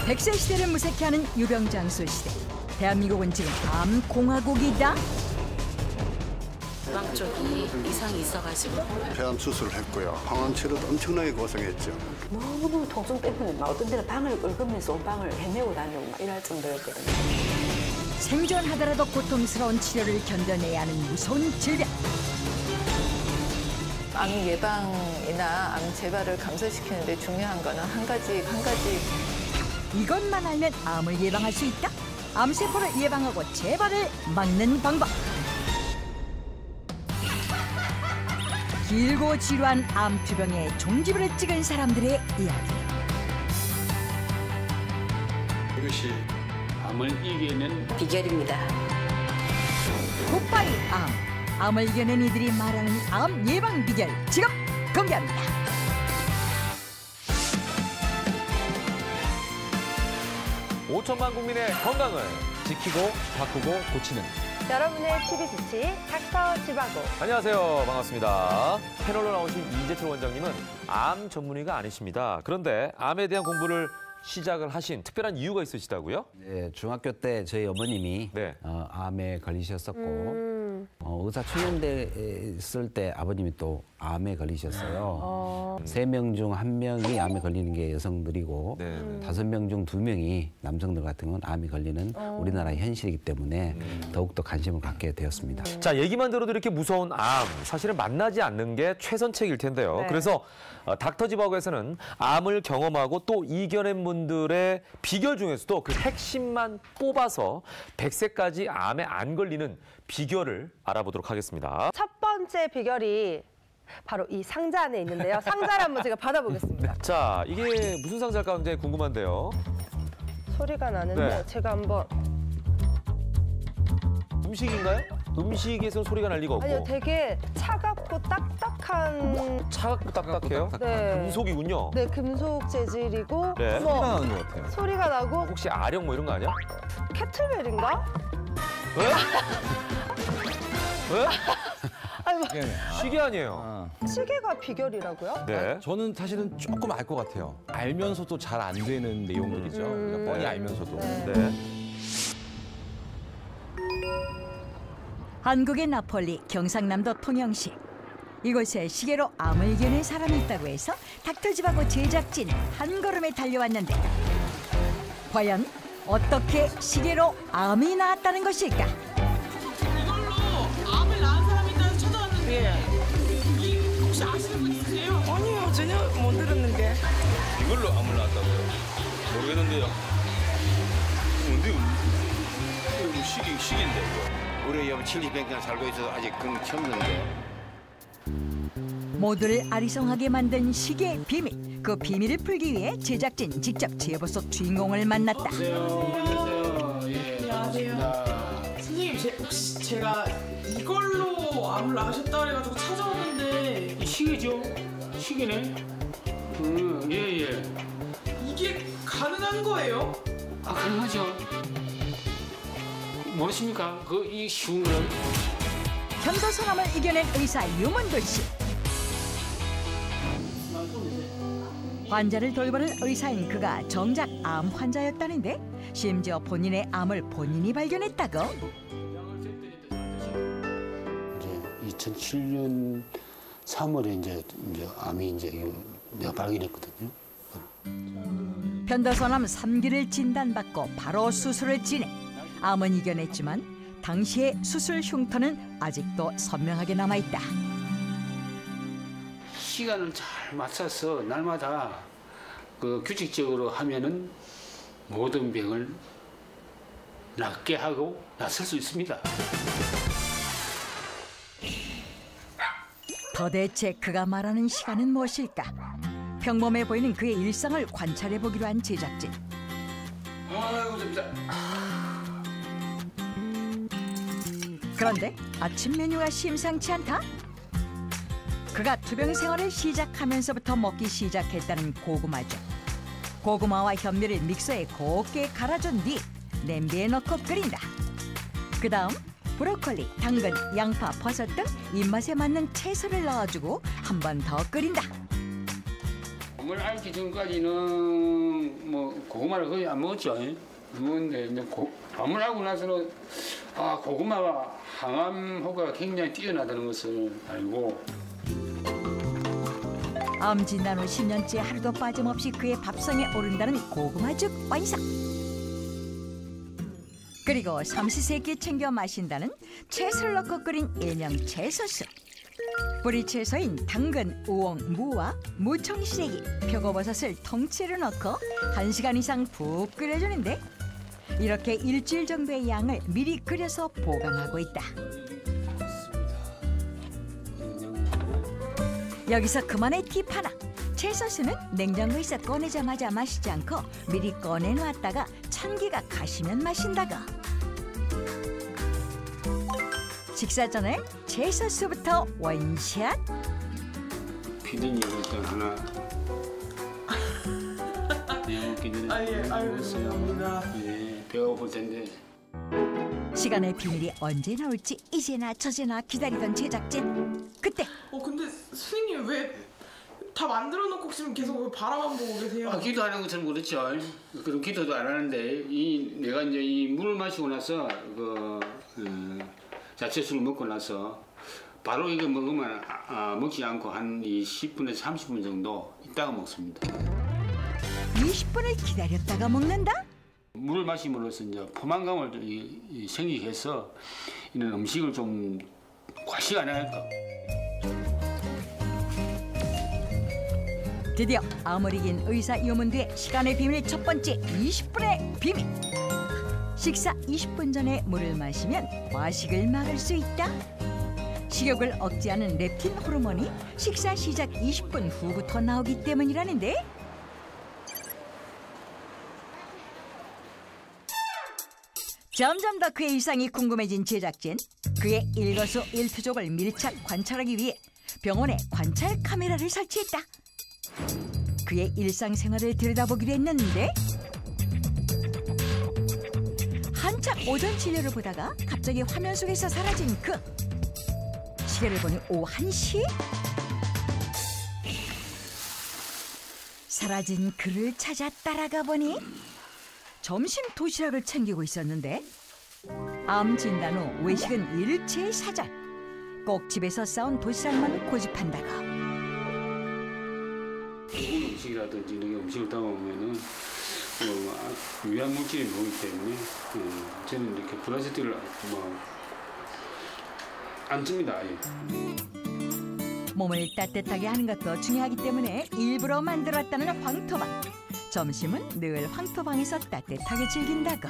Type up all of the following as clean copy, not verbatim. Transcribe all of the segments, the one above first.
100세 시대를 무색해 하는 유병장수 시대. 대한민국은 지금 암공화국이다. 방 쪽이 이상이 있어가지고 폐암 수술을 했고요. 항암 치료도 엄청나게 고생했죠. 너무 통증 때문에 막 어떤 데는 방을 긁으면서 온 방을 헤매고 다니고 막 이럴 정도였거든요. 생존하더라도 고통스러운 치료를 견뎌내야 하는 무서운 질병. 암 예방이나 암 재발을 감소시키는 데 중요한 거는 한 가지. 이것만 알면 암을 예방할 수 있다. 암세포를 예방하고 재발을 막는 방법. 길고 지루한 암투병에 종지부를 찍은 사람들의 이야기. 이것이 암을 이겨낸 비결입니다. 굿바이 암. 암을 이겨낸 이들이 말하는 암 예방 비결 지금 공개합니다. (5천만) 국민의 건강을 지키고 바꾸고 고치는 여러분의 TV 주치 닥터 지바고. 안녕하세요. 반갑습니다. 패널로 나오신 이재철 원장님은 암 전문의가 아니십니다. 그런데 암에 대한 공부를 시작을 하신 특별한 이유가 있으시다고요? 네, 중학교 때 저희 어머님이 네. 암에 걸리셨었고 의사초년대 있을 때 아버님이 또 암에 걸리셨어요. 3명 중 1명이 암에 걸리는 게 여성들이고 네. 5명 중 2명이 남성들 같은 건 암에 걸리는 우리나라의 현실이기 때문에 더욱더 관심을 갖게 되었습니다. 자, 얘기만 들어도 이렇게 무서운 암, 사실은 만나지 않는 게 최선책일 텐데요. 네. 그래서 닥터 지바고에서는 암을 경험하고 또 이겨낸 분들의 비결 중에서도 그 핵심만 뽑아서 100세까지 암에 안 걸리는 비결을 알아보도록 하겠습니다. 첫 번째 비결이 바로 이 상자 안에 있는데요. 상자를 한번 제가 받아보겠습니다. 자, 이게 무슨 상자일까 굉장히 궁금한데요. 소리가 나는데 네. 제가 한번. 음식인가요? 음식에서 소리가 날 리가 없고. 아니요, 되게 차갑고 딱딱한. 차갑고 딱딱해요? 네. 금속이군요. 네, 금속 재질이고. 네. 뭐, 소리가 나는 것 같아요. 소리가 나고. 혹시 아령 뭐 이런 거 아니야? 캐틀벨인가? 왜? 왜? 아니, 뭐, 시계 아니에요. 시계가 비결이라고요? 네. 저는 사실은 조금 알 것 같아요. 알면서도 잘 안 되는 내용들이죠. 그러니까 뻔히 알면서도. 네. 한국의 나폴리, 경상남도 통영시. 이곳에 시계로 암을 이겨낸 사람이 있다고 해서 닥터지바고 제작진 한 걸음에 달려왔는데 과연 어떻게 시계로 암이 나았다는 것일까? 이걸로 암을 낳은 사람이 있다고 찾아왔는데 이 혹시 아시는 분 있으세요? 아니요, 전혀 못 들었는데. 이걸로 암을 낳았다고요? 모르겠는데요. 뭔데요? 이거 시기인데 이거. 우리 여보 70년 살고 있어도 아직 그런 게 없는데. 모두를 아리송하게 만든 시계의 비밀. 그 비밀을 풀기 위해 제작진 직접 제보 속 주인공을 만났다. 안녕하세요. 예, 안녕하세요. 선생님, 혹시 제가 이걸로 암을 낳으셨다 그래가지고 찾아왔는데 이 시계죠? 시계네? 예. 이게 가능한 거예요? 아, 가능하죠. 뭐십니까? 이 쉬운 거는? 현도성암을 이겨낸 의사 유문도 씨. 환자를 돌보는 의사인 그가 정작 암 환자였다는데 심지어 본인의 암을 본인이 발견했다고. 이제 2007년 3월에 이제 암이 내가 발견했거든요. 편도선암 3기를 진단받고 바로 수술을 진행. 암은 이겨냈지만 당시의 수술 흉터는 아직도 선명하게 남아있다. 시간을 잘 맞춰서 날마다 규칙적으로 하면은 모든 병을 낫게 하고 낫을 수 있습니다. 도대체 그가 말하는 시간은 무엇일까? 평범해 보이는 그의 일상을 관찰해보기로 한 제작진. 아이고, 진짜. 그런데 아침 메뉴가 심상치 않다? 그가 투병 생활을 시작하면서부터 먹기 시작했다는 고구마죠. 고구마와 현미를 믹서에 곱게 갈아준 뒤 냄비에 넣고 끓인다. 그 다음 브로콜리, 당근, 양파, 버섯 등 입맛에 맞는 채소를 넣어주고 한 번 더 끓인다. 암을 앓기 전까지는 고구마 고구마를 거의 안 먹었죠. 먹었는데 이제 암을 하고 나서는 고구마가 항암 효과가 굉장히 뛰어나다는 것을 알고 암 진단 후 10년째 하루도 빠짐없이 그의 밥상에 오른다는 고구마죽 완성. 그리고 삼시세끼 챙겨 마신다는 채소를 넣고 끓인 일명 채소수. 뿌리 채소인 당근, 우엉, 무와 무청시래기, 표고버섯을 통째로 넣고 1시간 이상 푹 끓여주는데 이렇게 일주일 정도의 양을 미리 끓여서 보관하고 있다. 여기서 그만의 팁 하나. 채소수는 냉장고에서 꺼내자마자 마시지 않고 미리 꺼내놨다가 찬기가 가시면 마신다고. 식사 전에 채소수부터 원샷. 피디님 일단 하나 먹기 전에 감사합니다. 예, 배가 고플 텐데. 시간의 비밀이 언제 나올지 이제나 저제나 기다리던 제작진. 그때 근데 선생님 왜 다 만들어 놓고 지금 계속 바라만 보고 계세요? 기도하는 것처럼 그렇죠. 그럼 기도도 안 하는데 내가 이제 이 물을 마시고 나서 자체수를 먹고 나서 바로 이거 먹으면 먹지 않고 한 10분에서 30분 정도 있다가 먹습니다. 20분을 기다렸다가 먹는다? 물을 마심으로써 이제 포만감을 생기게 해서 이런 음식을 좀 과식 안 할까. 드디어 암을 이긴 의사 이호문두의 시간의 비밀 첫 번째 20분의 비밀. 식사 20분 전에 물을 마시면 과식을 막을 수 있다. 식욕을 억제하는 렙틴 호르몬이 식사 시작 20분 후부터 나오기 때문이라는데 점점 더 그의 일상이 궁금해진 제작진. 그의 일거수일투족을 밀착 관찰하기 위해 병원에 관찰 카메라를 설치했다. 그의 일상생활을 들여다보기로 했는데 한참 오전 진료를 보다가 갑자기 화면 속에서 사라진 그 시계를 보니 오후 1시? 사라진 그를 찾아 따라가 보니 점심 도시락을 챙기고 있었는데 암 진단 후 외식은 일체 사절. 꼭 집에서 싸운 도시락만 고집한다고. 좋은 음식이라든지 이런 음식을 담아보면은 유해한 물질이 나오기 때문에 저는 이렇게 플라스틱을 안 씁니다. 아예. 몸을 따뜻하게 하는 것도 중요하기 때문에 일부러 만들었다는 황토방. 점심은 늘 황토방에서 따뜻하게 즐긴다고.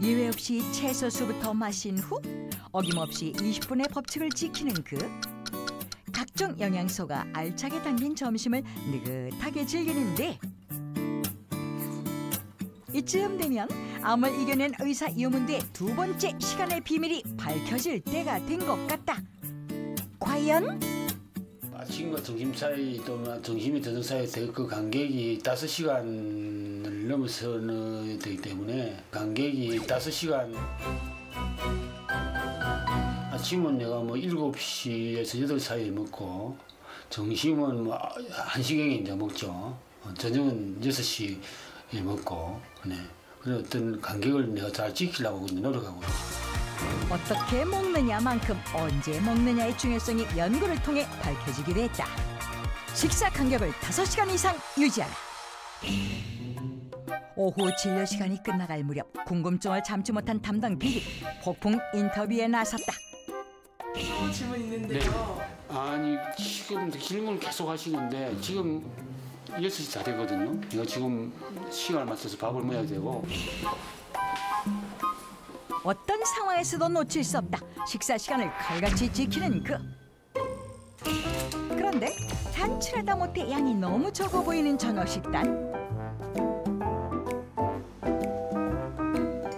예외 없이 채소수부터 마신 후 어김없이 20분의 법칙을 지키는 그. 각종 영양소가 알차게 담긴 점심을 느긋하게 즐기는데 이쯤 되면 암을 이겨낸 의사 이호문두의 두 번째 시간의 비밀이 밝혀질 때가 된 것 같다. 과연? 아침과 점심 사이 또는 점심이 저녁 사이 그 간격이 5시간을 넘어서는 되기 때문에 간격이 5시간. 아침은 내가 7시에서 8시 사이에 먹고 점심은 1시경에 이제 먹죠. 저녁은 6시에 먹고. 네. 그래서 어떤 간격을 내가 잘 지키려고 노력하고 있습니다. 어떻게 먹느냐만큼 언제 먹느냐의 중요성이 연구를 통해 밝혀지기도 했다. 식사 간격을 5시간 이상 유지하라. 오후 진료 시간이 끝나갈 무렵 궁금증을 참지 못한 담당 비기 폭풍 인터뷰에 나섰다. 질문 있는데요. 네. 아니 지금 질문을 계속 하시는데 지금 6시 다 되거든요. 내가 지금 시간을 맞춰서 밥을 먹어야 되고. 어떤 상황에서도 놓칠 수 없다. 식사 시간을 칼같이 지키는 그. 그런데 단출하다 못해 양이 너무 적어 보이는 저녁 식단.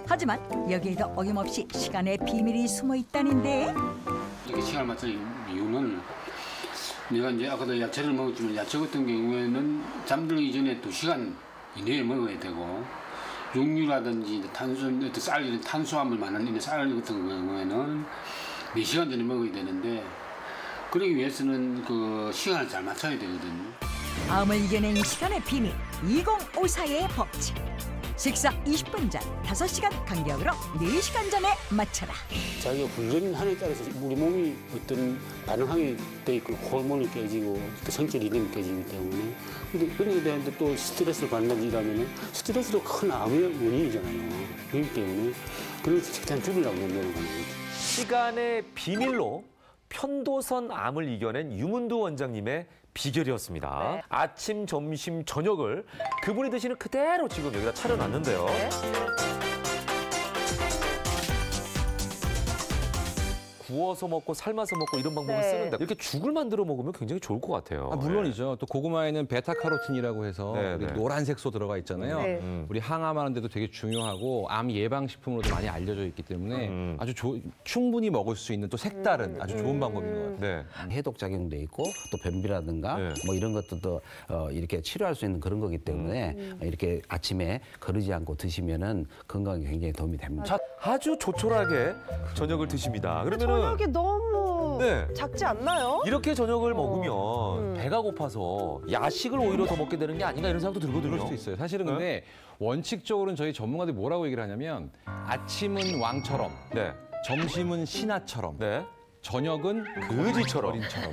하지만 여기에도 어김없이 시간의 비밀이 숨어 있다는데. 이렇게 시간을 맞춘 이유는 내가 이제 아까도 야채를 먹었지만 야채 같은 경우에는 잠들기 전에 2시간 이내에 먹어야 되고 육류라든지 쌀 이런 탄수화물 많은 쌀 같은 경우에는 4시간 전에 먹어야 되는데 그러기 위해서는 그 시간을 잘 맞춰야 되거든요. 암을 이겨낸 시간의 비밀 2054의 법칙. 식사 20분 전 5시간 간격으로 4시간 전에 맞춰라. 자기가 훈련하는 따라서 우리 몸이 어떤 반응하게 돼 있고 호르몬이 깨지고 또 성질 리듬이 깨지기 때문에 그런데 대한테 또 스트레스를 받는 일하면 스트레스도 큰 암의 원인이잖아요. 그렇기 때문에 그런 최대한 줄이라고 노력하는 거죠. 시간의 비밀로 편도선 암을 이겨낸 유문두 원장님의 비결이었습니다. 네. 아침, 점심, 저녁을 그분이 드시는 그대로 지금 여기다 차려놨는데요. 네. 구워서 먹고 삶아서 먹고 이런 방법을 네. 쓰는데 이렇게 죽을 만들어 먹으면 굉장히 좋을 것 같아요. 물론이죠. 또 고구마에는 베타카로틴이라고 해서 네, 우리 네. 노란색 소 들어가 있잖아요. 네. 우리 항암하는 데도 되게 중요하고 암 예방식품으로도 많이 알려져 있기 때문에 아주 충분히 먹을 수 있는 또 색다른 아주 좋은 방법인 것 같아요. 네. 해독 작용도 있고 또 변비라든가 네. 뭐 이런 것들도 이렇게 치료할 수 있는 그런 거기 때문에 이렇게 아침에 거르지 않고 드시면은 건강에 굉장히 도움이 됩니다. 자, 아주 조촐하게 저녁을 드십니다. 그러면은 저녁이 너무 네. 작지 않나요? 이렇게 저녁을 먹으면 배가 고파서 야식을 오히려 더 먹게 되는 게 아닌가 이런 생각도 들거든요. 그럴 수도 있어요. 사실은 근데 원칙적으로는 저희 전문가들이 뭐라고 얘기를 하냐면 아침은 왕처럼, 네. 점심은 신하처럼, 네. 저녁은 거지처럼. 어린처럼.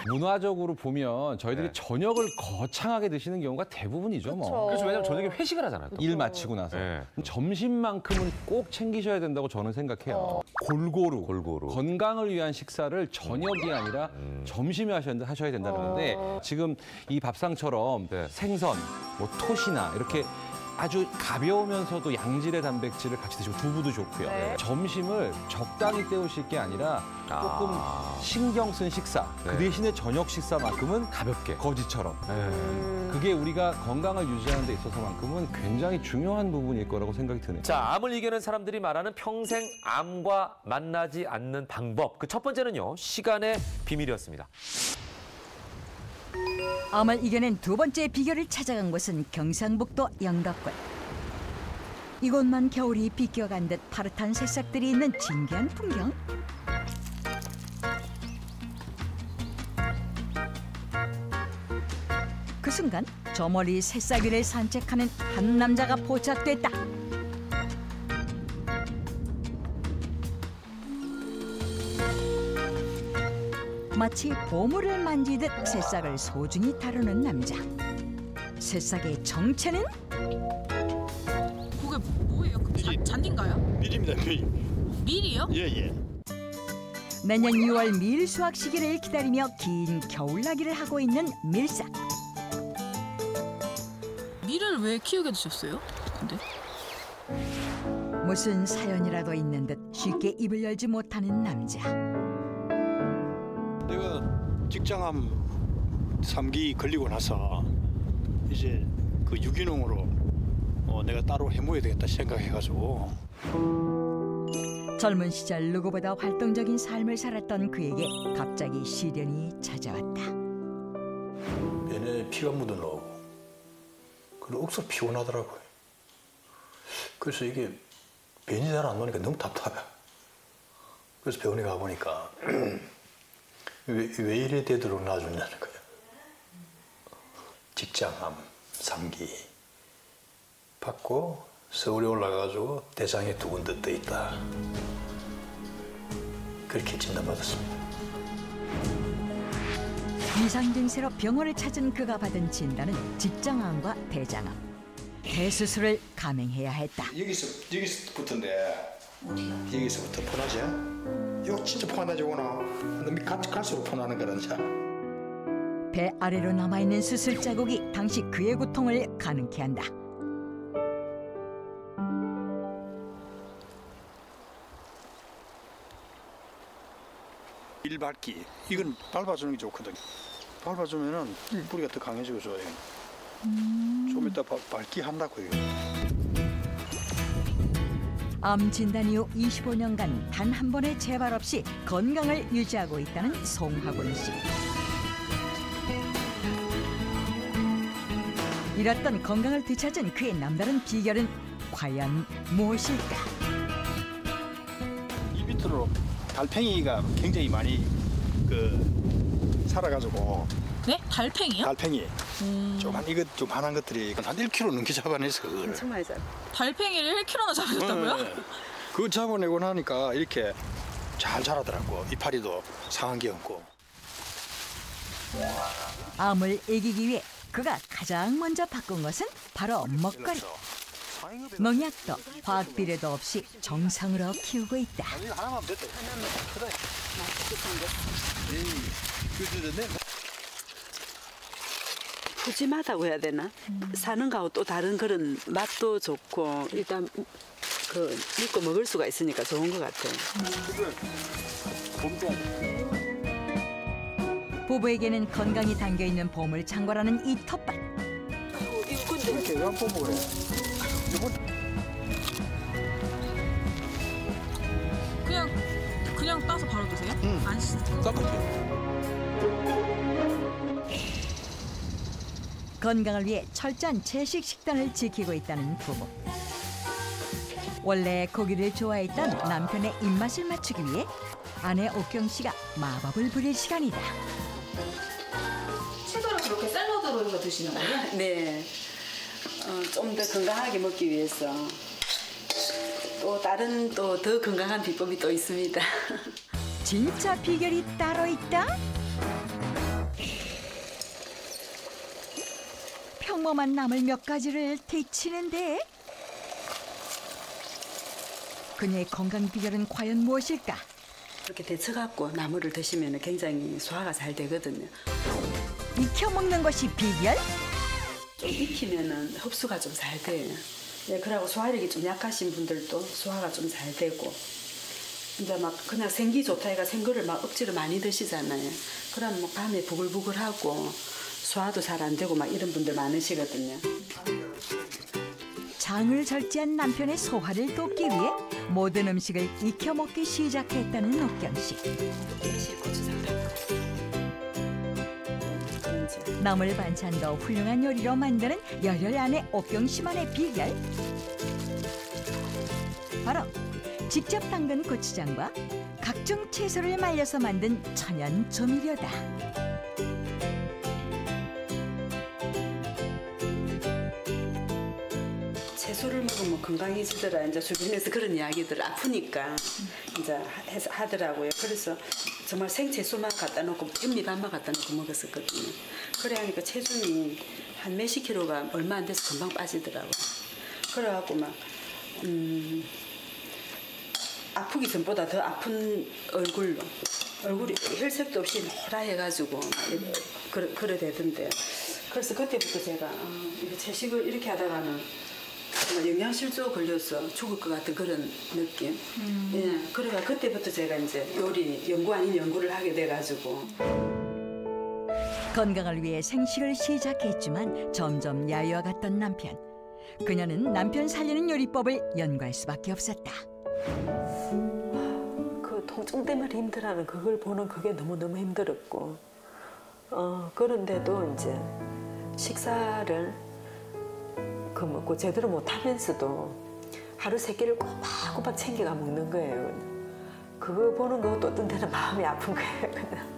문화적으로 보면 저희들이 네. 저녁을 거창하게 드시는 경우가 대부분이죠. 뭐. 그렇죠. 왜냐면 저녁에 회식을 하잖아요. 또. 일 마치고 나서. 네. 점심만큼은 꼭 챙기셔야 된다고 저는 생각해요. 골고루 건강을 위한 식사를 저녁이 아니라 점심에 하셔야 된다는 건데 지금 이 밥상처럼 네. 생선, 뭐 토시나 이렇게 아주 가벼우면서도 양질의 단백질을 같이 드시고 두부도 좋고요. 네. 점심을 적당히 때우실 게 아니라 조금 신경 쓴 식사. 그 대신에 저녁 식사만큼은 가볍게 거지처럼. 그게 우리가 건강을 유지하는 데 있어서만큼은 굉장히 중요한 부분일 거라고 생각이 드네요. 자, 암을 이겨낸 사람들이 말하는 평생 암과 만나지 않는 방법. 그 첫 번째는요, 시간의 비밀이었습니다. 암을 이겨낸 두 번째 비결을 찾아간 곳은 경상북도 영덕군. 이곳만 겨울이 비껴간 듯 파릇한 새싹들이 있는 진기한 풍경. 그 순간 저 멀리 새싹 위를 산책하는 한 남자가 포착됐다. 마치 보물을 만지듯 새싹을 소중히 다루는 남자. 새싹의 정체는? 그게 뭐예요? 잔디인가요? 밀입니다, 밀. 밀이요? 예. 매년 6월 밀 수확 시기를 기다리며 긴 겨울나기를 하고 있는 밀싹. 밀을 왜 키우게 되셨어요? 근데? 무슨 사연이라도 있는 듯 쉽게 입을 열지 못하는 남자. 내가 직장암 3기 걸리고 나서 이제 그 유기농으로 내가 따로 해먹어야 되겠다 생각해가지고. 젊은 시절 누구보다 활동적인 삶을 살았던 그에게 갑자기 시련이 찾아왔다. 얘네 피가 묻어나오고 그리고 억수로 피곤하더라고요. 그래서 이게 변이 잘 안 나오니까 너무 답답해. 그래서 병원에 가보니까 왜 이래 되도록 놔주냐는 거예요. 직장암 3기 받고 서울에 올라가가지고 대장에 2군데 떠 있다. 그렇게 진단받았습니다. 이상 증세로 병원을 찾은 그가 받은 진단은 직장암과 대장암. 대수술을 감행해야 했다. 여기서부터인데 여기서부터 폰하지? 이거 진짜 폰하지구나. 근데 갈수록 폰하는 거란자. 배 아래로 남아있는 수술 자국이 당시 그의 고통을 가능케 한다. 밀 밟기 이건 밟아주는 게 좋거든요. 밟아주면은 뿌리가 더 강해지고 좋아요. 좀 이따 밟기 한다고요. 암 진단 이후 25년간 단 한 번의 재발 없이 건강을 유지하고 있다는 송하곤 씨. 잃었던 건강을 되찾은 그의 남다른 비결은 과연 무엇일까? 이 밑으로 달팽이가 굉장히 많이 살아가지고. 네? 달팽이요? 달팽이. 조그만한 것들이 한 1kg 넘게 잡아냈어. 그걸. 엄청 많이 잡아. 달팽이를 1kg나 잡으셨다고요? 네. 그거 잡아내고 나니까 이렇게 잘 자라더라고. 이파리도 상한 게 없고. 암을 이기기 위해 그가 가장 먼저 바꾼 것은 바로 먹거리. 농약도 화학 비료도 없이 정성으로 키우고 있다. 하나만 됐다. 하나만. 그래. 맛있게 생겼어. 푸짐하다고 해야 되나? 사는 거하고 또 다른 그런 맛도 좋고 일단 믿고 먹을 수가 있으니까 좋은 것 같아요. 부부에게는 건강이 담겨있는 보물 창고라는 이 텃밭. 이거 근데 이렇게 왜 보물에? 그냥 따서 바로 드세요? 안 씻고? 건강을 위해 철저한 채식 식단을 지키고 있다는 부부. 원래 고기를 좋아했던 남편의 입맛을 맞추기 위해 아내 옥경 씨가 마법을 부릴 시간이다. 채소를 그렇게 샐러드로 해서 드시는 거예요? 네. 좀 더 건강하게 먹기 위해서 또 다른 또 더 건강한 비법이 또 있습니다. 진짜 비결이 따로 있다? 평범한 나물 몇 가지를 데치는데 그녀의 건강 비결은 과연 무엇일까? 이렇게 데쳐갖고 나물을 드시면 굉장히 소화가 잘 되거든요. 익혀 먹는 것이 비결? 좀 익히면은 흡수가 좀 잘 돼요. 네, 그러고 소화력이 좀 약하신 분들도 소화가 좀 잘 되고 이제 막 그냥 생기 좋다 해가 생거를 막 억지로 많이 드시잖아요. 그럼 뭐 밤에 부글부글하고 소화도 잘 안 되고 막 이런 분들 많으시거든요. 장을 절제한 남편의 소화를 돕기 위해 모든 음식을 익혀 먹기 시작했다는 옥경 씨. 나물 반찬도 훌륭한 요리로 만드는 열혈 아내 옥경 씨만의 비결. 바로 직접 담근 고추장과 각종 채소를 말려서 만든 천연 조미료다. 채소를 먹으면 건강해지더라. 이제 주변에서 그런 이야기들 아프니까 이제 하더라고요. 그래서 정말 생채소만 갖다 놓고 현미밥만 갖다 놓고 먹었었거든요. 그래 하니까 체중이 한 몇십 킬로가 얼마 안 돼서 금방 빠지더라고요. 그래갖고 막 아프기 전보다 더 아픈 얼굴이 혈색도 없이 노라해가지고 그래 되던데. 그래서 그때부터 제가 이거 채식을 이렇게 하다가는 영양실조 걸려서 죽을 것 같은 그런 느낌. 예, 그래가 그때부터 제가 이제 요리 연구 아닌 연구를 하게 돼가지고. 건강을 위해 생식을 시작했지만 점점 야유어갔던 남편. 그녀는 남편 살리는 요리법을 연구할 수밖에 없었다. 그 통증 때문에 힘들어하는 그걸 보는 그게 너무너무 힘들었고 그런데도 이제 식사를 먹고 제대로 못하면서도 하루 세 끼를 꼬박꼬박 챙겨가 먹는 거예요. 그거 보는 것도 어떤 때는 마음이 아픈 거예요. 그냥.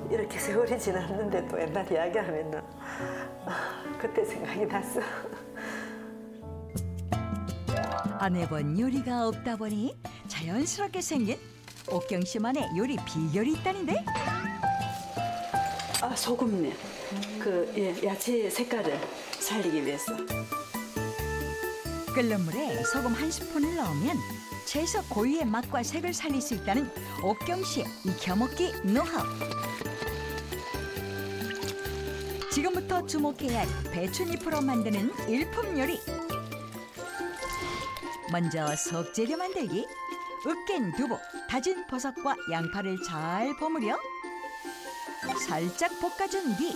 이렇게 세월이 지났는데도 옛날 이야기하면은 그때 생각이 났어. 안 해본 요리가 없다 보니 자연스럽게 생긴 옥경 씨만의 요리 비결이 있다는데? 소금내. 야채 색깔을 살리기 위해서. 끓는 물에 소금 한 스푼을 넣으면 채소 고유의 맛과 색을 살릴 수 있다는 옥경 씨의 익혀먹기 노하우. 지금부터 주목해야 할 배춧잎으로 만드는 일품 요리. 먼저 속재료 만들기. 으깬 두부, 다진 버섯과 양파를 잘 버무려 살짝 볶아준 뒤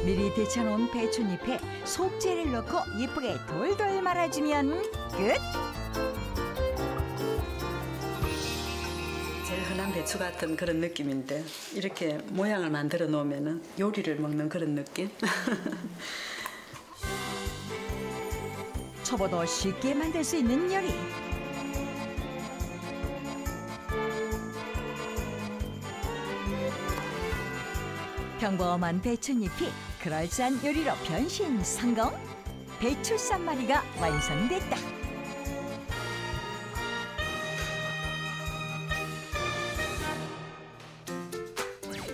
미리 데쳐놓은 배춧잎에 속재를 넣고 예쁘게 돌돌 말아주면 끝! 제일 흔한 배추 같은 그런 느낌인데 이렇게 모양을 만들어 놓으면 요리를 먹는 그런 느낌? 초보도 쉽게 만들 수 있는 요리. 평범한 배춧잎이 그럴싸한 요리로 변신 성공. 배추 쌈마리가 완성됐다.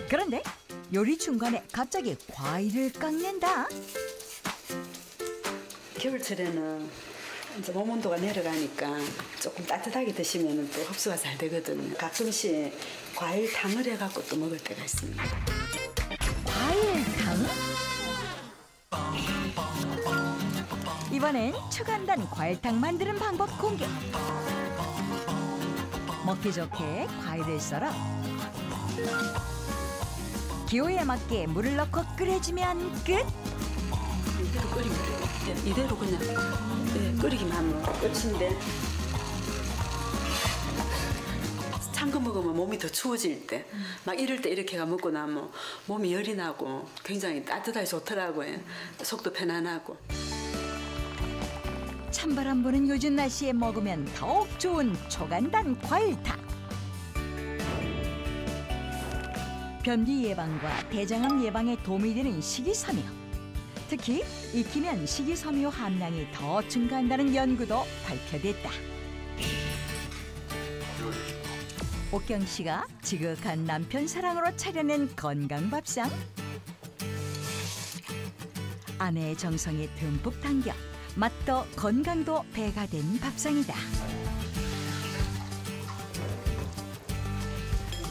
그런데 요리 중간에 갑자기 과일을 깎는다. 겨울철에는 이제 몸 온도가 내려가니까 조금 따뜻하게 드시면 또 흡수가 잘 되거든요. 가끔씩 과일탕을 해갖고 또 먹을 때가 있습니다. 과일탕? 이번엔 초간단 과일탕 만드는 방법 공개. 먹기 좋게 과일을 썰어 기호에 맞게 물을 넣고 끓여주면 끝. 이대로 끓이면 돼요. 이대로 그냥 끓이기만 하면 끝인데 찬 거 먹으면 몸이 더 추워질 때 막 이럴 때 이렇게 먹고 나면 몸이 열이 나고 굉장히 따뜻하게 좋더라고요. 속도 편안하고. 찬바람 부는 요즘 날씨에 먹으면 더욱 좋은 초간단 과일탕. 변비 예방과 대장암 예방에 도움이 되는 식이섬유. 특히 익히면 식이섬유 함량이 더 증가한다는 연구도 발표됐다. 옥경 씨가 지극한 남편 사랑으로 차려낸 건강밥상. 아내의 정성이 듬뿍 담겨 맛도 건강도 배가 된 밥상이다.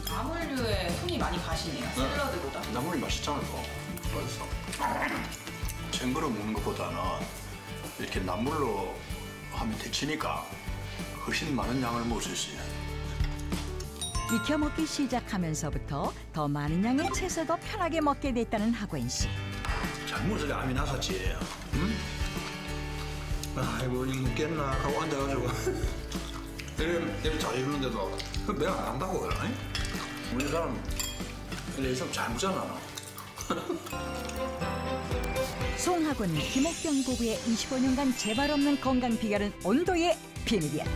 나물류에 손이 많이 가시네요. 샐러드보다. 나물이 맛있잖아요. 맛있어. 생거로 먹는 것보다는 이렇게 나물로 하면 데치니까 훨씬 많은 양을 먹을 수 있어요. 익혀 먹기 시작하면서부터 더 많은 양의 채소도 편하게 먹게 됐다는 하권 씨. 잘못을 암이 나섰지. 응? 아이고 이거 먹겠나 하고 앉아가지고 이렇게 잘 이러는데도 배가 안 간다고 그래. 우리 사람 근데 좀 잘 먹잖아. 송하군, 김옥경 부부의 25년간 재발 없는 건강 비결은 온도의 비밀이었다.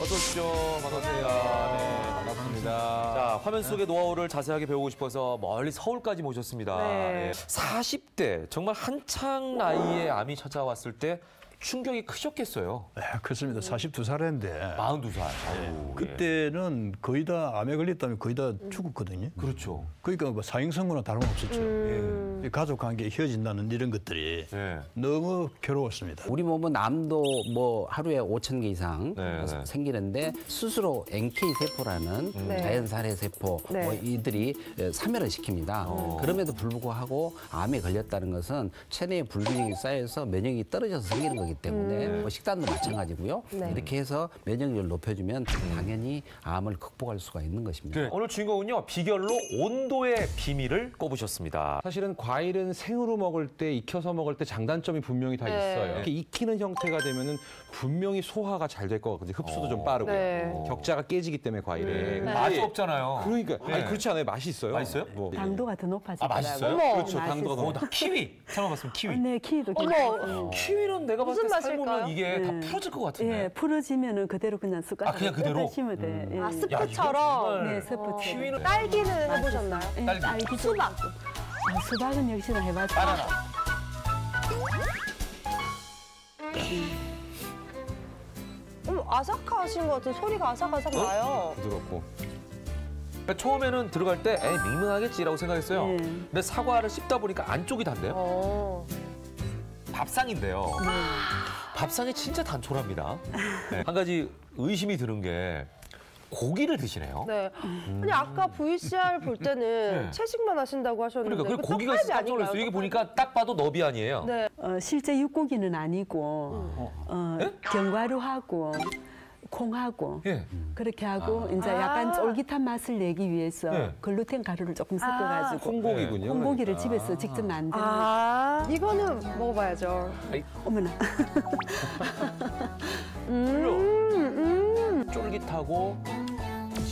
어서 오십시오. 반갑습니다. 네, 반갑습니다. 자, 화면 속의 노하우를 자세하게 배우고 싶어서 멀리 서울까지 모셨습니다. 네. 40대, 정말 한창 나이에 암이 찾아왔을 때 충격이 크셨겠어요. 네, 그렇습니다. 42살인데. 42살. 그때는 거의 다 암에 걸렸다면 거의 다 죽었거든요. 그렇죠. 그러니까 뭐 사형선고나 다름없었죠. 예. 가족 관계 헤어진다는 이런 것들이 너무 괴로웠습니다. 우리 몸은 암도 뭐 하루에 5,000개 이상 생기는데 스스로 NK 세포라는 자연살해 세포 뭐 이들이 사멸을 시킵니다. 그럼에도 불구하고 암에 걸렸다는 것은 체내에 불균형이 쌓여서 면역이 떨어져서 생기는 거기 때문에 뭐 식단도 마찬가지고요. 이렇게 해서 면역력을 높여주면 당연히 암을 극복할 수가 있는 것입니다. 네. 오늘 주인공은요, 비결로 온도의 비밀을 꼽으셨습니다. 사실은 과일은 생으로 먹을 때, 익혀서 먹을 때 장단점이 분명히 다 있어요. 이렇게 익히는 형태가 되면은 분명히 소화가 잘 될 것 같거든요. 흡수도 좀 빠르고요. 격자가 깨지기 때문에 과일에. 맛이 없잖아요. 그러니까 아니 그렇지 않아요. 맛이 있어요. 맛있어요? 뭐. 당도가 더 높아지더라고요. 맛있어요? 그렇죠. 당도가 더 나 키위 삶아봤으면 키위. 네, 키위도 어머, 키위는 내가 봤을 때 무슨 삶으면 맛일까요? 이게 다 풀어질 것 같은데. 예, 풀어지면은 그대로 그냥 숟가락. 그냥 그대로? 드시면 돼. 예. 아, 스프처럼? 네, 스프처럼. 키위는 딸기는 해보셨나요? 예, 딸기 수박. 수박은 역시나 해봤죠. 바나나. 아삭하신 것 같은 소리가 아삭아삭 나요. 부드럽고. 그러니까 처음에는 들어갈 때 밍밍하겠지라고 생각했어요. 근데 사과를 씹다 보니까 안쪽이 단데요. 밥상인데요. 밥상이 진짜 단촐합니다. 네. 한 가지 의심이 드는 게 고기를 드시네요. 네. 아니 아까 VCR 볼 때는 채식만 하신다고 하셨는데 그러니까 그 고기가 진짜 깜짝 놀랐어요. 이게 보니까 딱 봐도 너비 아니에요. 네. 실제 육고기는 아니고 견과류하고 콩하고 그렇게 하고 이제 약간 쫄깃한 맛을 내기 위해서 글루텐 가루를 조금 섞어가지고 콩고기군요. 콩고기를 그러니까. 집에서 직접 만드는. 이거는 먹어봐야죠. 어머나. 쫄깃하고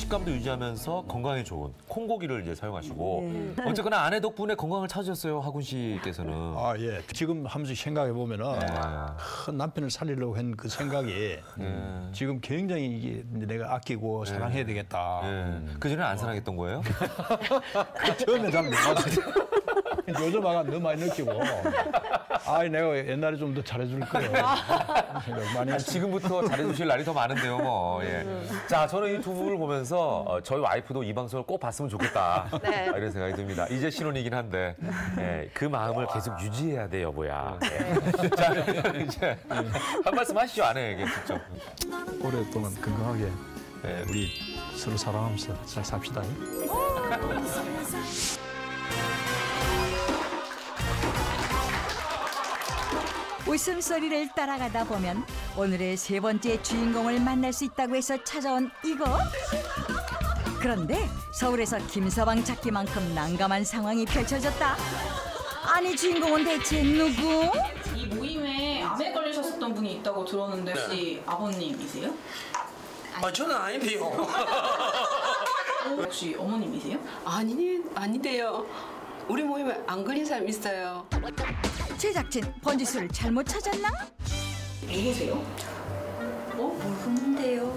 식감도 유지하면서 건강에 좋은 콩고기를 이제 사용하시고 어쨌거나 아내 덕분에 건강을 찾으셨어요, 하군 씨께서는. 아, 예. 지금 하면서 생각해 보면은 남편을 살리려고 한 그 생각이 지금 굉장히 이게 내가 아끼고 사랑해야 되겠다. 그 전에 안 사랑했던 거예요? 처음에 잘 몰랐어요. 요즘 아가 너무 많이 느끼고 내가 옛날에 좀 더 잘해줄 거예요. 많이 했어요. 지금부터 잘해주실 날이 더 많은데요, 뭐. 예. 자, 저는 이 두 분을 보면서 저희 와이프도 이 방송을 꼭 봤으면 좋겠다. 네. 이런 생각이 듭니다. 이제 신혼이긴 한데 예, 그 마음을 계속 유지해야 돼, 여보야. 예. 자, 이제 한 말씀 하시죠, 아내에게 직접. 오랫동안 건강하게 우리 서로 사랑하면서 잘 삽시다. 웃음소리를 따라가다 보면 오늘의 세 번째 주인공을 만날 수 있다고 해서 찾아온 이곳. 그런데 서울에서 김서방 찾기만큼 난감한 상황이 펼쳐졌다. 아니, 주인공은 대체 누구? 이 모임에 암에 걸리셨었던 분이 있다고 들었는데 혹시 아버님이세요? 저는 아닌데요. 혹시 어머님이세요? 아니래요. 우리 모임에 안 걸린 사람 있어요. 제작진, 번지수를 잘못 찾았나? 누구세요? 모르는데요.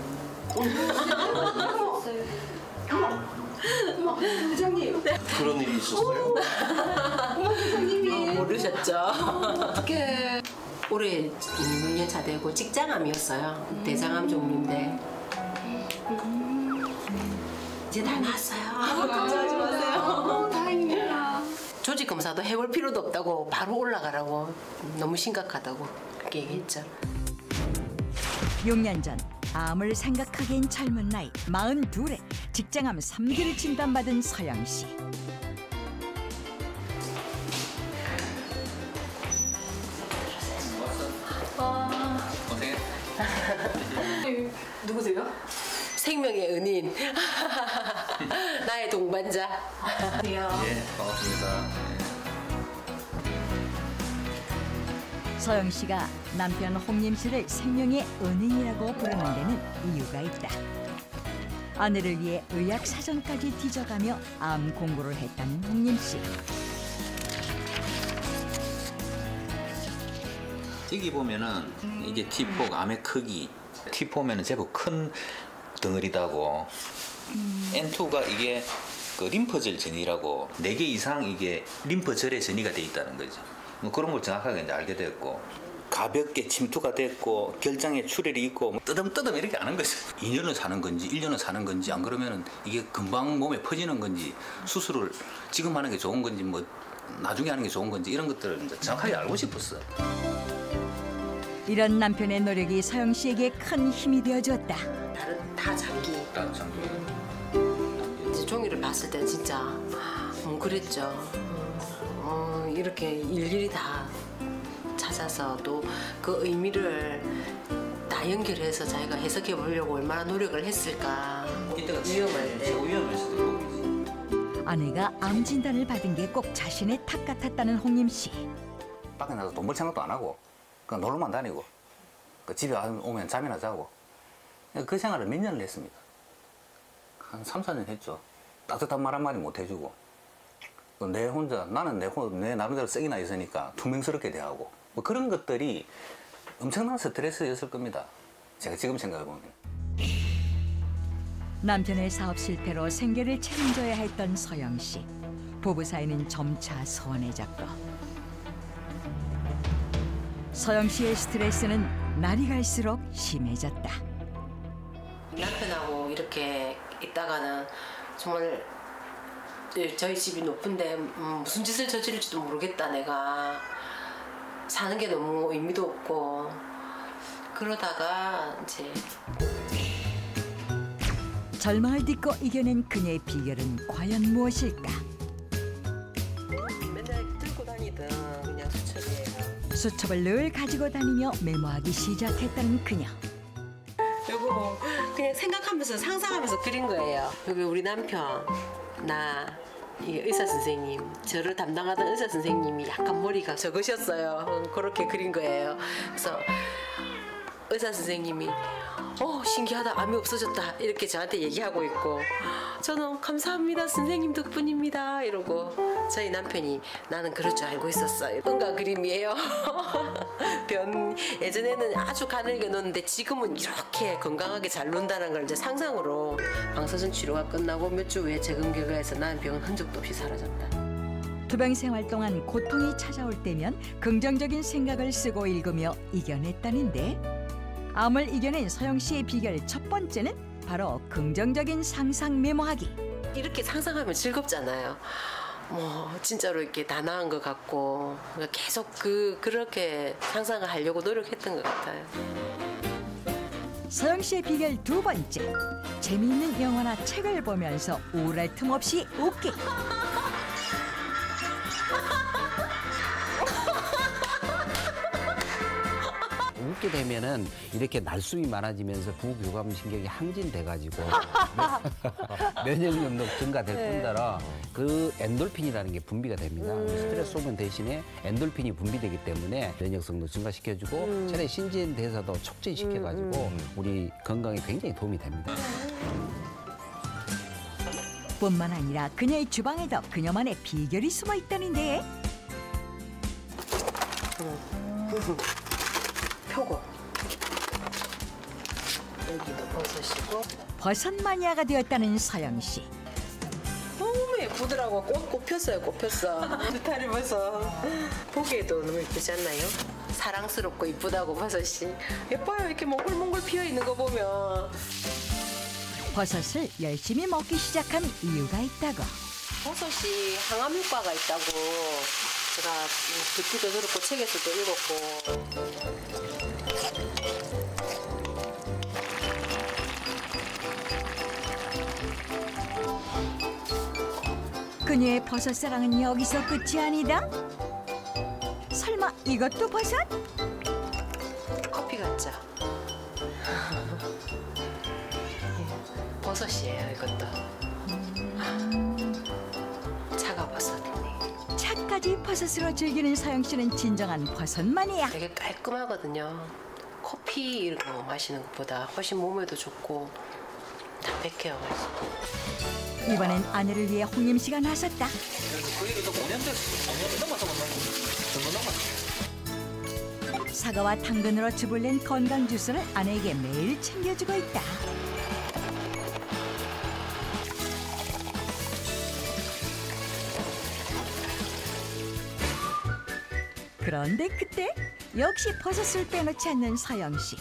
부장님. 그런 일이 있었어요? 부장님이. 모르셨죠? 어떡해. 올해 6년차 되고 직장암이었어요. 대장암 종류인데. 이제 다 나았어요. 걱정하지 마세요. 다행이야. 조직 검사도 해볼 필요도 없다고 바로 올라가라고. 너무 심각하다고 그렇게 얘기했죠. 6년 전 암을 생각하기엔 젊은 나이 42에 직장암 3기를 진단받은 서영 씨. 누구세요? 생명의 은인. 나의 동반자. 안녕하세요. 예, 반갑습니다. 서영 씨가 남편 홍림 씨를 생명의 은인이라고 부르는 데는 이유가 있다. 아내를 위해 의학 사전까지 뒤져가며 암 공부를 했다는 홍림 씨. 여기 보면은 이게 T4 암의 크기. T4면은 제법 큰 덩어리다고. N2가 이게 그 림프절 전이라고 4개 이상 이게 림프절에 전이가 돼 있다는 거죠. 뭐 그런 걸 정확하게 이제 알게 됐고, 가볍게 침투가 됐고 결장에 출혈이 있고 뭐 뜨듬뜨듬 이렇게 아는 거죠. 2년을 사는 건지 1년을 사는 건지, 안 그러면은 이게 금방 몸에 퍼지는 건지, 수술을 지금 하는 게 좋은 건지 뭐 나중에 하는 게 좋은 건지, 이런 것들을 이제 정확하게 알고 싶었어요. 이런 남편의 노력이 서영 씨에게 큰 힘이 되어주었다. 다른 다 장기. 이제 종이를 봤을 때 진짜 그랬죠. 이렇게 일일이 다 찾아서 또 그 의미를 다 연결해서 자기가 해석해 보려고 얼마나 노력을 했을까. 이때가 위험할 때. 위험할 수도 있고. 아내가 암 진단을 받은 게 꼭 자신의 탓 같았다는 홍림 씨. 밖에 나가서 돈 벌 생각도 안 하고 그냥 놀러만 다니고 집에 오면 잠이나 자고 그 생활을 몇 년을 했습니다. 한 3, 4년 했죠. 따뜻한 말 한마디 못 해주고 내 혼자, 나는 내 나름대로 쐐기나 있으니까 투명스럽게 대하고 뭐 그런 것들이 엄청난 스트레스였을 겁니다. 제가 지금 생각해보면. 남편의 사업 실패로 생계를 책임져야 했던 서영 씨. 부부 사이는 점차 소원해졌고 서영 씨의 스트레스는 날이 갈수록 심해졌다. 남편하고 이렇게 있다가는 정말 저희 집이 높은데 무슨 짓을 저지를지도 모르겠다. 내가 사는 게 너무 의미도 없고 그러다가 이제 절망을 딛고 이겨낸 그녀의 비결은 과연 무엇일까? 맨날 들고 다니던 그냥 수첩이에요. 수첩을 늘 가지고 다니며 메모하기 시작했다는 그녀. 이거 그냥 생각하면서 상상하면서 그린 거예요. 여기 우리 남편, 나, 이게 의사 선생님, 저를 담당하던 의사 선생님이 약간 머리가 적으셨어요. 그렇게 그린 거예요. 그래서 의사 선생님이 신기하다, 암이 없어졌다 이렇게 저한테 얘기하고 있고, 저는 감사합니다 선생님 덕분입니다 이러고, 저희 남편이 나는 그럴 줄 알고 있었어요. 응가 그림이에요. 예전에는 아주 가늘게 놓는데 지금은 이렇게 건강하게 잘 논다는 걸 이제 상상으로, 방사선 치료가 끝나고 몇 주 후에 재검결과에서 나는 병은 흔적도 없이 사라졌다. 투병 생활 동안 고통이 찾아올 때면 긍정적인 생각을 쓰고 읽으며 이겨냈다는데, 암을 이겨낸 서영 씨의 비결 첫 번째는 바로 긍정적인 상상 메모하기. 이렇게 상상하면 즐겁잖아요. 진짜로 이렇게 다 나은 것 같고, 계속 그렇게 상상을 하려고 노력했던 것 같아요. 서영 씨의 비결 두 번째, 재미있는 영화나 책을 보면서 우울할 틈 없이 웃기. 웃게 되면은 이렇게 날숨이 많아지면서 부교감 신경이 항진돼가지고 면역력도 증가될 뿐더러 그 엔돌핀이라는 게 분비가 됩니다. 스트레스 호르몬 대신에 엔돌핀이 분비되기 때문에 면역성도 증가시켜주고 체내 신진 대사도 촉진시켜가지고 우리 건강에 굉장히 도움이 됩니다. 뿐만 아니라 그녀의 주방에도 그녀만의 비결이 숨어 있다는데. 표고. 여기도 버섯이고. 버섯 마니아가 되었다는 서영 씨. 너무 예쁘더라고. 꽃 폈어요. 느타리 버섯. 보기에도 너무 예쁘지 않나요? 사랑스럽고 이쁘다고 버섯이. 예뻐요. 이렇게 몽글몽글 피어 있는 거 보면. 버섯을 열심히 먹기 시작한 이유가 있다고. 버섯이 항암 효과가 있다고 제가 듣기도 들었고 책에서도 읽었고. 그녀의 버섯 사랑은 여기서 끝이 아니다? 설마 이것도 버섯? 커피 같죠? 버섯이에요, 이것도. 차가버섯이네. 차까지 버섯으로 즐기는 서영 씨는 진정한 버섯 마니아. 되게 깔끔하거든요. 커피 이런 거 마시는 것보다 훨씬 몸에도 좋고 담백해요. 이번엔 아내를 위해 홍임 씨가 나섰다. 거기도 5년 됐어. 5년 넘어서 사과와 당근으로 즙을 낸 건강 주스를 아내에게 매일 챙겨주고 있다. 그런데 그때 역시 버섯을 빼놓지 않는 서영 씨.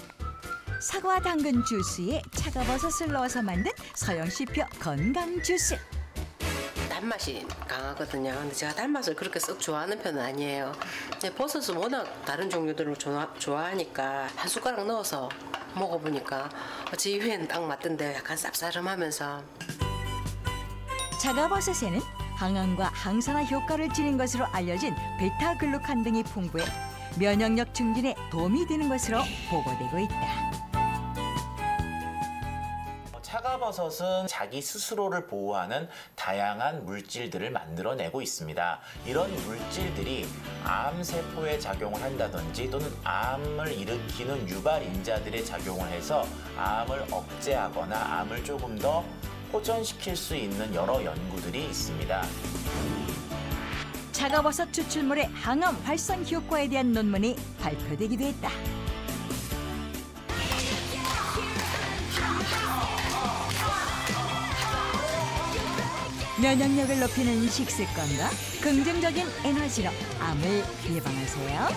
사과 당근 주스에 차가버섯을 넣어서 만든 서영 씨표 건강 주스. 단맛이 강하거든요. 근데 제가 단맛을 그렇게 썩 좋아하는 편은 아니에요. 근데 버섯은 워낙 다른 종류들을 좋아하니까 한 숟가락 넣어서 먹어보니까 제 입에는 딱 맞던데 약간 쌉싸름하면서. 차가버섯에는 항암과 항산화 효과를 지닌 것으로 알려진 베타글루칸 등이 풍부해 면역력 증진에 도움이 되는 것으로 보고되고 있다. 차가버섯은 자기 스스로를 보호하는 다양한 물질들을 만들어내고 있습니다. 이런 물질들이 암세포에 작용을 한다든지 또는 암을 일으키는 유발인자들에 작용을 해서 암을 억제하거나 암을 조금 더 호전시킬 수 있는 여러 연구들이 있습니다. 차가버섯 추출물의 항암 활성 효과에 대한 논문이 발표되기도 했다. 면역력을 높이는 식습관과 긍정적인 에너지로 암을 예방하세요.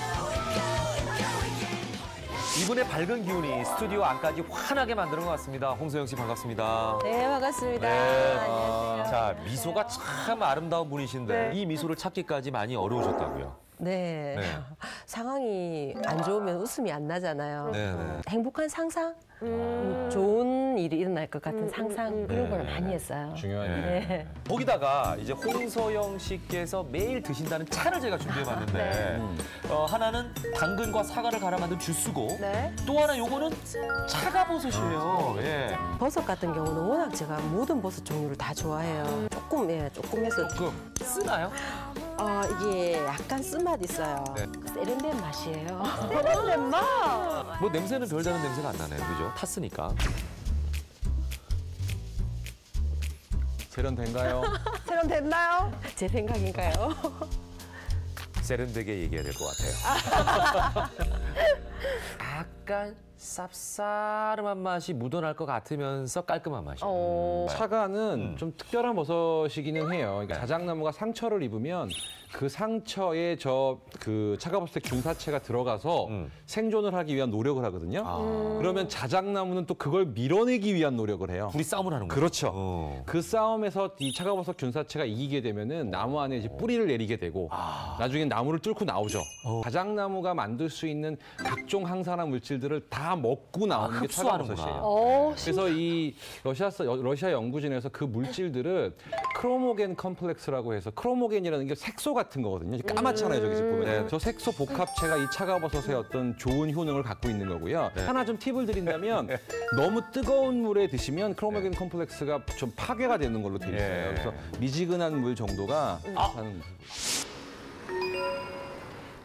이분의 밝은 기운이 스튜디오 안까지 환하게 만드는 것 같습니다. 홍소영 씨 반갑습니다. 네, 반갑습니다. 네. 안녕하세요. 자, 미소가 참 아름다운 분이신데 네. 이 미소를 찾기까지 많이 어려우셨다고요. 네. 네. 상황이 안 좋으면 웃음이 안 나잖아요. 네, 네. 행복한 상상? 좋은 일이 일어날 것 같은 상상 그런 걸 많이 했어요. 중요한 네. 거기다가 이제 홍서영 씨께서 매일 드신다는 차를 제가 준비해봤는데 하나는 당근과 사과를 갈아 만든 주스고 네. 또 하나 요거는 차가버섯이에요. 예. 버섯 같은 경우는 워낙 제가 모든 버섯 종류를 다 좋아해요. 조금 해서 조금 쓰나요? 이게 약간 쓴맛 있어요. 네. 세련된 맛이에요. 세련된 맛. 뭐 냄새는 별다른 냄새가 안 나네요, 그죠? 탔으니까. 세련된가요? 세련됐나요? 제 생각인가요? 세련되게 얘기해야 될 것 같아요. 약간 쌉싸름한 맛이 묻어날 것 같으면서 깔끔한 맛이에요. 차가는 좀 특별한 버섯이기는 해요. 그러니까 자작나무가 상처를 입으면 그 상처에 그 차가버섯의 균사체가 들어가서 생존을 하기 위한 노력을 하거든요. 그러면 자작나무는 또 그걸 밀어내기 위한 노력을 해요. 둘이 싸움을 하는 거죠. 그렇죠. 그 싸움에서 이 차가버섯 균사체가 이기게 되면은 나무 안에 이제 뿌리를 내리게 되고 나중에 나무를 뚫고 나오죠. 자작나무가 만들 수 있는 각종 항산화 물질들을 다 먹고 나오는 게 차가버섯이에요. 그래서 이 러시아 연구진에서 그 물질들을 크로모겐 컴플렉스라고 해서 크로모겐이라는 게 색소 같은 거거든요. 까맣잖아요, 저기 지금 보면. 저 색소 복합체가 이 차가버섯의 어떤 좋은 효능을 갖고 있는 거고요. 하나 좀 팁을 드린다면 너무 뜨거운 물에 드시면 크로모겐 컴플렉스가 좀 파괴가 되는 걸로 돼 있어요. 그래서 미지근한 물 정도가 하는.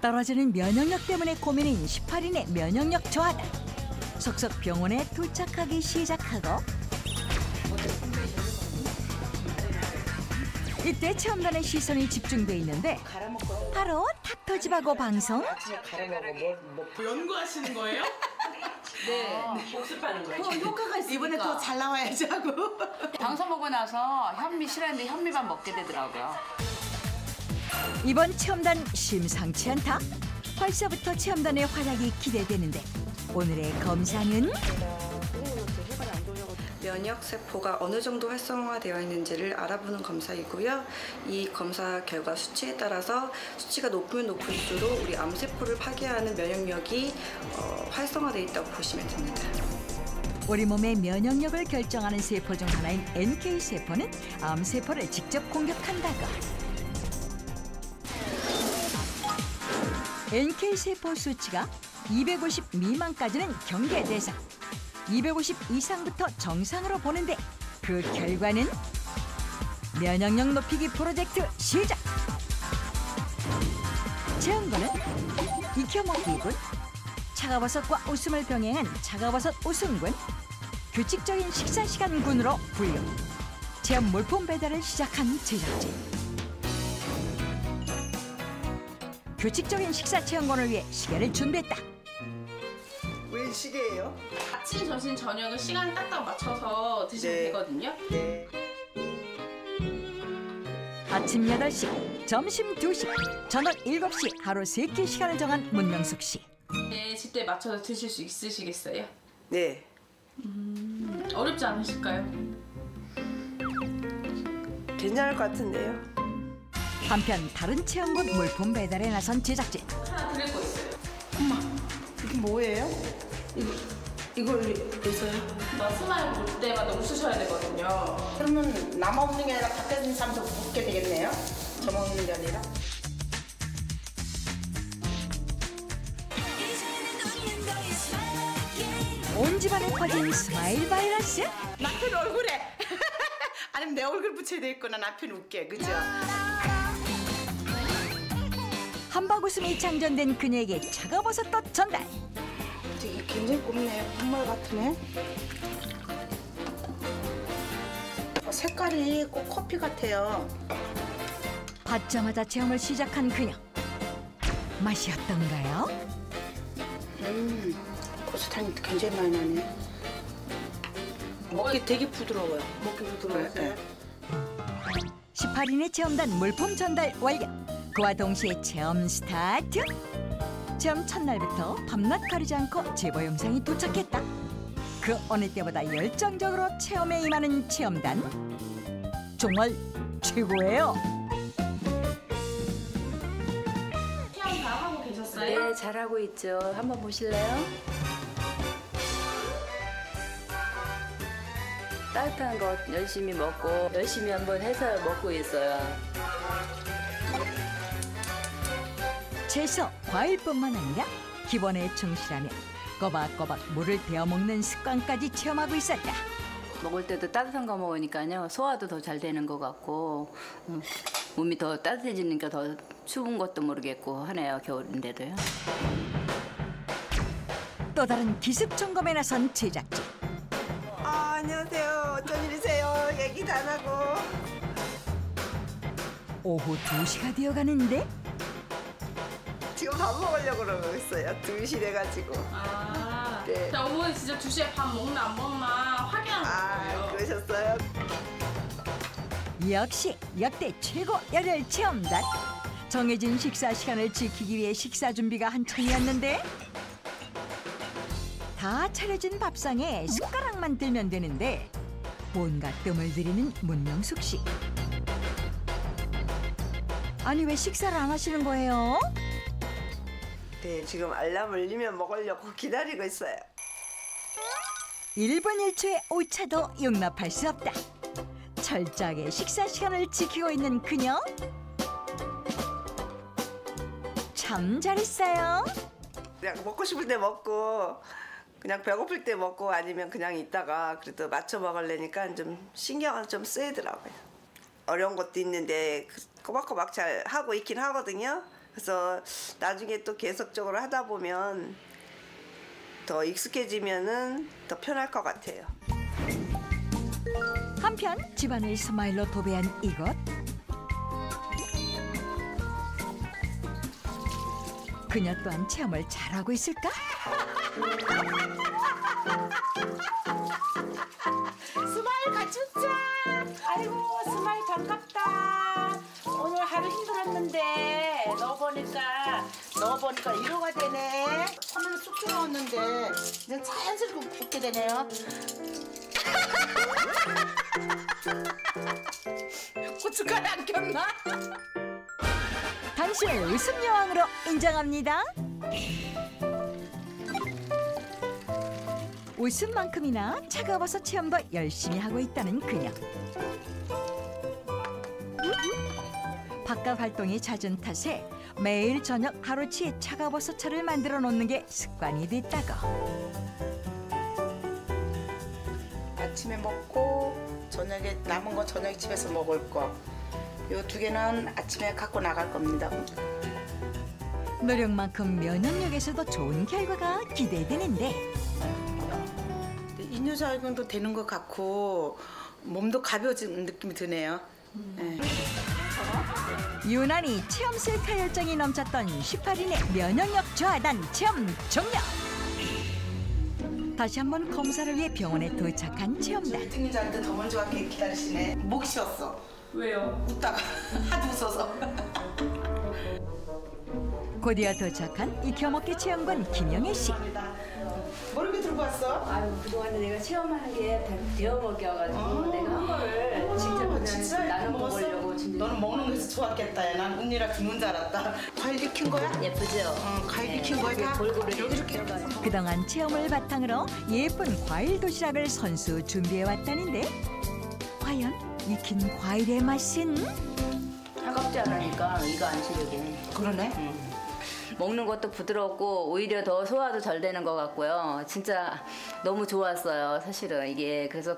떨어지는 면역력 때문에 고민인 18인의 면역력 저하다. 속속 병원에 도착하기 시작하고 이때 체험단의 시선이 집중돼 있는데 바로 닥터집하고 방송. 연구하시는 거예요? 네. 복습하는 거예요. 효과가 있으니까. 이번에 더 잘 나와야지 하고. 방송 보고 나서 현미 싫어했는데 현미밥 먹게 되더라고요. 이번 체험단 심상치 않다. 벌써부터 체험단의 활약이 기대되는데 오늘의 검사는 면역세포가 어느 정도 활성화되어 있는지를 알아보는 검사이고요. 이 검사 결과 수치에 따라서 수치가 높으면 높을수록 우리 암세포를 파괴하는 면역력이 활성화되어 있다고 보시면 됩니다. 우리 몸의 면역력을 결정하는 세포 중 하나인 NK세포는 암세포를 직접 공격한다고. NK세포 수치가 250 미만까지는 경계 대상, 250 이상부터 정상으로 보는데 그 결과는 면역력 높이기 프로젝트 시작! 체험군은 익혀먹기군, 차가버섯과 웃음을 병행한 차가버섯 웃음군, 규칙적인 식사시간군으로 분류. 체험 물품 배달을 시작한 제작진. 규칙적인 식사 체험권을 위해 시계를 준비했다. 왜 시계예요? 아침, 점심, 저녁은 시간 딱딱 맞춰서 드시면 되거든요. 네. 아침 8시, 점심 2시, 저녁 7시 하루 3끼 시간을 정한 문명숙 씨. 네, 집에 맞춰서 드실 수 있으시겠어요? 네. 어렵지 않으실까요? 괜찮을 것 같은데요. 한편 다른 체험군 물품 배달에 나선 제작진. 하나 드릴 거 있어요. 엄마, 이게 뭐예요? 이걸 해서요? 스마일 볼 때마다 웃으셔야 되거든요. 그러면 나 먹는 게 아니라 밖에 있는 사람도 웃게 되겠네요? 저 먹는 게 아니라? 온 집안에 퍼진 스마일 바이러스? 남편 얼굴에! 아니면 내 얼굴 붙여야 되겠구나. 남편 웃게, 그죠? 한박 웃음이 장전된 그녀에게 차가버섯도 전달. 되게 굉장히 곱네요. 정말 같으네. 색깔이 꼭 커피 같아요. 받자마자 체험을 시작한 그녀. 맛이 어떤가요? 고소향이 굉장히 많이 나네. 먹기 되게 부드러워요. 먹기 부드러워요. 18인의 체험단 물품 전달 완료. 그와 동시에 체험 스타트. 체험 첫날부터 밤낮 가리지 않고 제보 영상이 도착했다. 그 어느 때보다 열정적으로 체험에 임하는 체험단. 정말 최고예요. 체험 다 하고 계셨어요? 네, 잘하고 있죠. 한번 보실래요? 따뜻한 거 열심히 먹고 열심히 한번 해서 먹고 있어요. 채소, 과일뿐만 아니라 기본에 충실하며 꼬박꼬박 물을 데워 먹는 습관까지 체험하고 있었다. 먹을 때도 따뜻한 거 먹으니까요. 소화도 더 잘 되는 것 같고 몸이 더 따뜻해지니까 더 추운 것도 모르겠고 하네요. 겨울인데도요. 또 다른 기습 점검에 나선 제작진. 안녕하세요. 어쩐 일이세요? 얘기도 안 하고. 오후 2시가 되어가는데 지금 밥 먹으려고 그러고 있어요. 2시 돼가지고. 네. 자, 어머니 진짜 2시에 밥 먹나 안 먹나 확인하는 거예요. 그러셨어요? 역시 역대 최고 열혈 체험단. 정해진 식사 시간을 지키기 위해 식사 준비가 한창이었는데 다 차려진 밥상에 숟가락만 들면 되는데 뭔가 뜸을 들이는 문명숙 씨. 아니 왜 식사를 안 하시는 거예요? 네, 지금 알람 울리면 먹으려고 기다리고 있어요. 1분 1초의 오차도 용납할 수 없다. 철저하게 식사 시간을 지키고 있는 그녀. 참 잘했어요. 그냥 먹고 싶을 때 먹고 그냥 배고플 때 먹고 아니면 그냥 있다가 그래도 맞춰 먹으려니까 좀 신경을 좀 쓰이더라고요. 어려운 것도 있는데 꼬박꼬박 잘 하고 있긴 하거든요. 그래서 나중에 또 계속적으로 하다 보면 더 익숙해지면은 더 편할 것 같아요. 한편 집안을 스마일로 도배한 이것. 그녀 또한 체험을 잘하고 있을까? 스마일 같이 웃자. 아이고 스마일 반갑다. 오늘 하루 힘들었는데 너 보니까 위로가 되네. 처음에는 쑥쑥 나왔는데 이제 자연스럽게 웃게 되네요. 고춧가루 안 꼈나? 당신을 웃음 여왕으로 인정합니다. 웃음만큼이나 차가워서 체험도 열심히 하고 있다는 그녀. 바깥 활동이 잦은 탓에 매일 저녁 하루치에 차가워서차를 만들어 놓는 게 습관이 됐다고. 아침에 먹고 저녁에 남은 거 저녁에 집에서 먹을 거. 요 2개는 아침에 갖고 나갈 겁니다. 노력만큼 면역력에서도 좋은 결과가 기대되는데 인유작용도 되는 것 같고 몸도 가벼워지는 느낌이 드네요. 네. 유난히 체험 셀카 열정이 넘쳤던 18인의 면역력 저하단 체험 종료. 다시 한번 검사를 위해 병원에 도착한 체험단. 승리자한테 더 먼저 갈게 기다리시네. 목이 쉬었어. 왜요? 웃다가 하도 웃어서. 곧이어 도착한 익혀먹기 체험관 김영애 씨. 뭘 이렇게 들고 왔어? 아유, 그동안에 내가 체험하는 게 데워 먹여가지고 내가 한 거를 직접 그냥 나눠 먹으려고. 너는 먹는 것이 좋았겠다. 난 언니랑 죽는 줄 알았다. 과일 익힌 거야? 예쁘죠? 과일 익힌 거야 다? 골고루 이렇게. 그동안 체험을 바탕으로 예쁜 과일 도시락을 선수 준비해왔다는데 과연 익힌 과일의 맛은? 차갑지 않으니까 이거 안 시려게. 그러네? 먹는 것도 부드럽고 오히려 더 소화도 잘 되는 것 같고요. 진짜 너무 좋았어요. 사실은 이게 그래서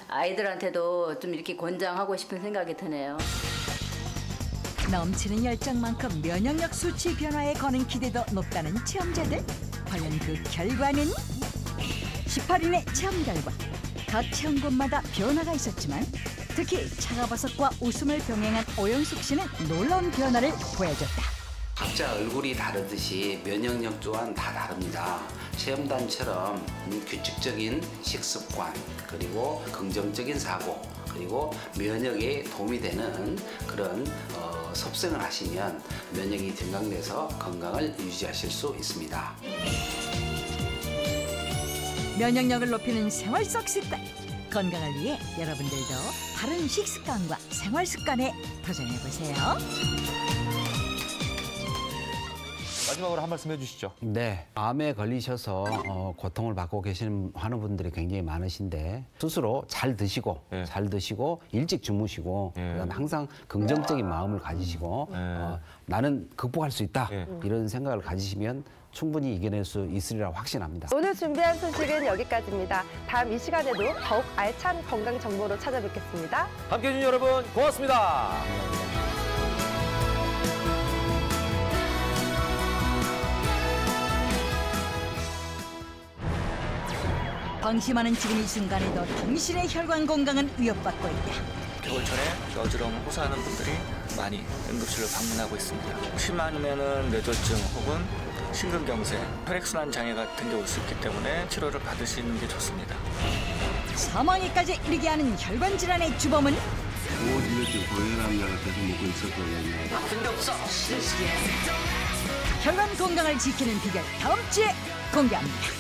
아이들한테도 좀 이렇게 권장하고 싶은 생각이 드네요. 넘치는 열정만큼 면역력 수치 변화에 거는 기대도 높다는 체험자들. 과연 그 결과는? 18인의 체험 결과. 각 체험곳마다 변화가 있었지만 특히 차가버섯과 웃음을 병행한 오영숙 씨는 놀라운 변화를 보여줬다. 각자 얼굴이 다르듯이 면역력 또한 다 다릅니다. 체험단처럼 규칙적인 식습관, 그리고 긍정적인 사고, 그리고 면역에 도움이 되는 그런 섭생을 하시면 면역이 증강돼서 건강을 유지하실 수 있습니다. 면역력을 높이는 생활 속 습관. 건강을 위해 여러분들도 다른 식습관과 생활 습관에 도전해보세요. 마지막으로 한 말씀 해주시죠. 네, 암에 걸리셔서 고통을 받고 하는 분들이 굉장히 많으신데 스스로 잘 드시고 일찍 주무시고 그다음에 항상 긍정적인 마음을 가지시고 나는 극복할 수 있다 이런 생각을 가지시면 충분히 이겨낼 수 있으리라 확신합니다. 오늘 준비한 소식은 여기까지입니다. 다음 이 시간에도 더욱 알찬 건강 정보로 찾아뵙겠습니다. 함께해 주신 여러분 고맙습니다. 방심하는 지금 이 순간에도 당신의 혈관 건강은 위협받고 있다. 겨울철에 어지러움 호소하는 분들이 많이 응급실로 방문하고 있습니다. 심하면은 뇌졸중 혹은 심근경색, 혈액순환 장애 같은 게 올 수 있기 때문에 치료를 받으시는 게 좋습니다. 사망에까지 이르게 하는 혈관 질환의 주범은 이렇게 고혈압 약을 계속 먹고 있었거든요. 아픈 데 없어. 혈관 건강을 지키는 비결 다음 주에 공개합니다.